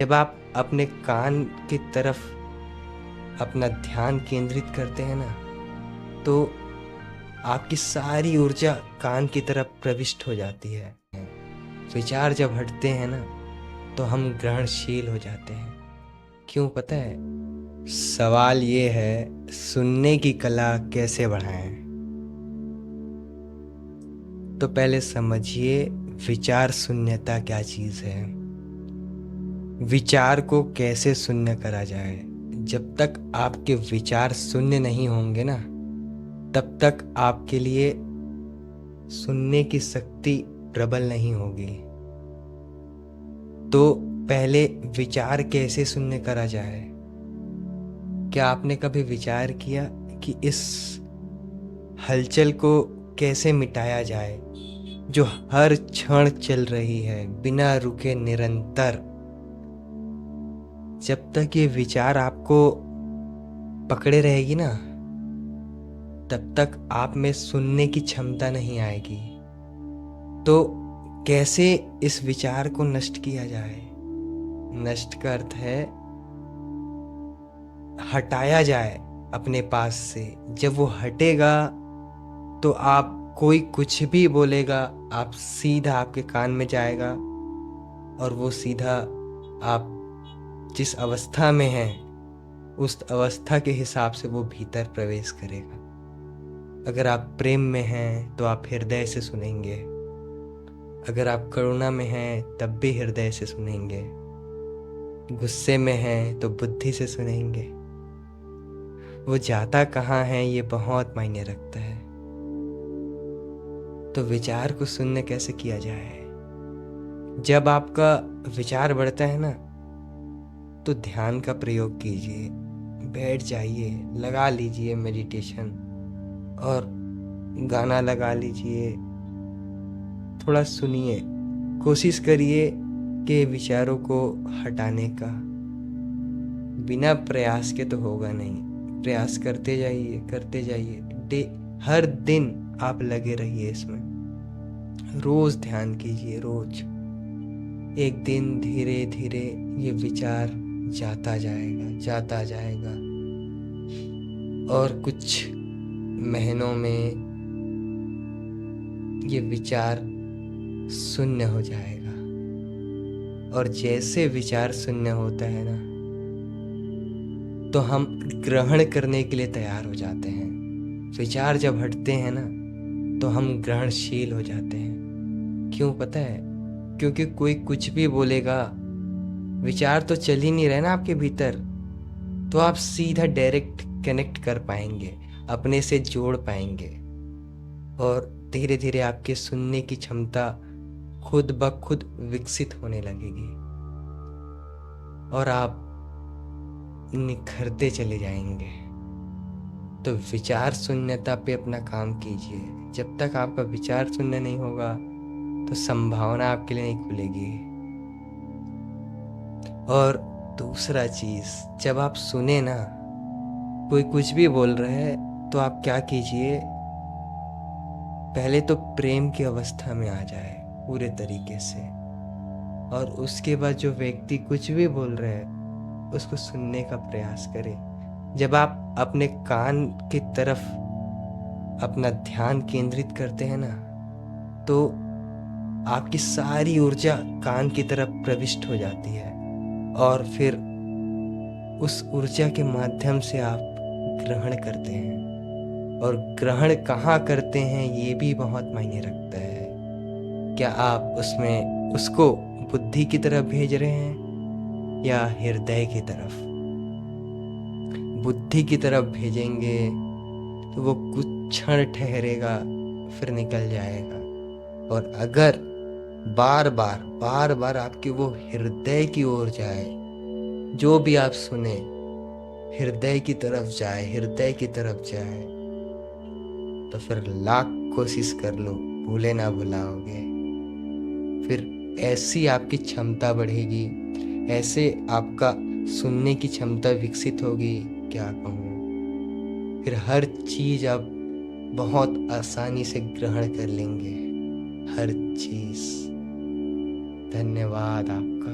जब आप अपने कान की तरफ अपना ध्यान केंद्रित करते हैं ना, तो आपकी सारी ऊर्जा कान की तरफ प्रविष्ट हो जाती है। विचार जब हटते हैं ना, तो हम ग्रहणशील हो जाते हैं। क्यों पता है? सवाल ये है, सुनने की कला कैसे बढ़ाएं? तो पहले समझिए विचार शून्यता क्या चीज है। विचार को कैसे शून्य करा जाए? जब तक आपके विचार शून्य नहीं होंगे ना, तब तक आपके लिए सुनने की शक्ति प्रबल नहीं होगी। तो पहले विचार कैसे शून्य करा जाए? क्या आपने कभी विचार किया कि इस हलचल को कैसे मिटाया जाए जो हर क्षण चल रही है बिना रुके निरंतर? जब तक ये विचार आपको पकड़े रहेगी ना, तब तक आप में सुनने की क्षमता नहीं आएगी। तो कैसे इस विचार को नष्ट किया जाए? नष्ट का अर्थ है हटाया जाए अपने पास से। जब वो हटेगा तो आप कोई कुछ भी बोलेगा, आप सीधा आपके कान में जाएगा और वो सीधा आप जिस अवस्था में हैं उस अवस्था के हिसाब से वो भीतर प्रवेश करेगा। अगर आप प्रेम में हैं तो आप हृदय से सुनेंगे, अगर आप करुणा में हैं तब भी हृदय से सुनेंगे, गुस्से में हैं तो बुद्धि से सुनेंगे। वो जाता कहाँ है ये बहुत मायने रखता है। तो विचार को शून्य कैसे किया जाए? जब आपका विचार बढ़ता है ना, तो ध्यान का प्रयोग कीजिए। बैठ जाइए, लगा लीजिए मेडिटेशन और गाना लगा लीजिए, थोड़ा सुनिए। कोशिश करिए कि विचारों को हटाने का। बिना प्रयास के तो होगा नहीं। प्रयास करते जाइए, करते जाइए। हर दिन आप लगे रहिए इसमें। रोज ध्यान कीजिए, रोज। एक दिन धीरे धीरे ये विचार जाता जाएगा, जाता जाएगा और कुछ महीनों में ये विचार शून्य हो जाएगा। और जैसे विचार शून्य होता है ना, तो हम ग्रहण करने के लिए तैयार हो जाते हैं। विचार जब हटते हैं ना, तो हम ग्रहणशील हो जाते हैं। क्यों पता है? क्योंकि कोई कुछ भी बोलेगा, विचार तो चल ही नहीं रहे ना आपके भीतर, तो आप सीधा डायरेक्ट कनेक्ट कर पाएंगे, अपने से जोड़ पाएंगे और धीरे धीरे आपके सुनने की क्षमता खुद ब खुद विकसित होने लगेगी और आप निखरते चले जाएंगे। तो विचार शून्यता पे अपना काम कीजिए। जब तक आपका विचार शून्य नहीं होगा, तो संभावना आपके लिए नहीं खुलेगी। और दूसरा चीज, जब आप सुने ना कोई कुछ भी बोल रहा है, तो आप क्या कीजिए, पहले तो प्रेम की अवस्था में आ जाए पूरे तरीके से, और उसके बाद जो व्यक्ति कुछ भी बोल रहा है उसको सुनने का प्रयास करें। जब आप अपने कान की तरफ अपना ध्यान केंद्रित करते हैं ना, तो आपकी सारी ऊर्जा कान की तरफ प्रविष्ट हो जाती है और फिर उस ऊर्जा के माध्यम से आप ग्रहण करते हैं। और ग्रहण कहाँ करते हैं ये भी बहुत मायने रखता है। क्या आप उसमें उसको बुद्धि की तरफ भेज रहे हैं या हृदय की तरफ? बुद्धि की तरफ भेजेंगे तो वो कुछ क्षण ठहरेगा, फिर निकल जाएगा। और अगर बार बार आपकी वो हृदय की ओर जाए, जो भी आप सुने हृदय की तरफ जाए, हृदय की तरफ जाए, तो फिर लाख कोशिश कर लो, भूले ना भुलाओगे। फिर ऐसी आपकी क्षमता बढ़ेगी, ऐसे आपका सुनने की क्षमता विकसित होगी, क्या कहूँ। फिर हर चीज आप बहुत आसानी से ग्रहण कर लेंगे, हर चीज। धन्यवाद आपका।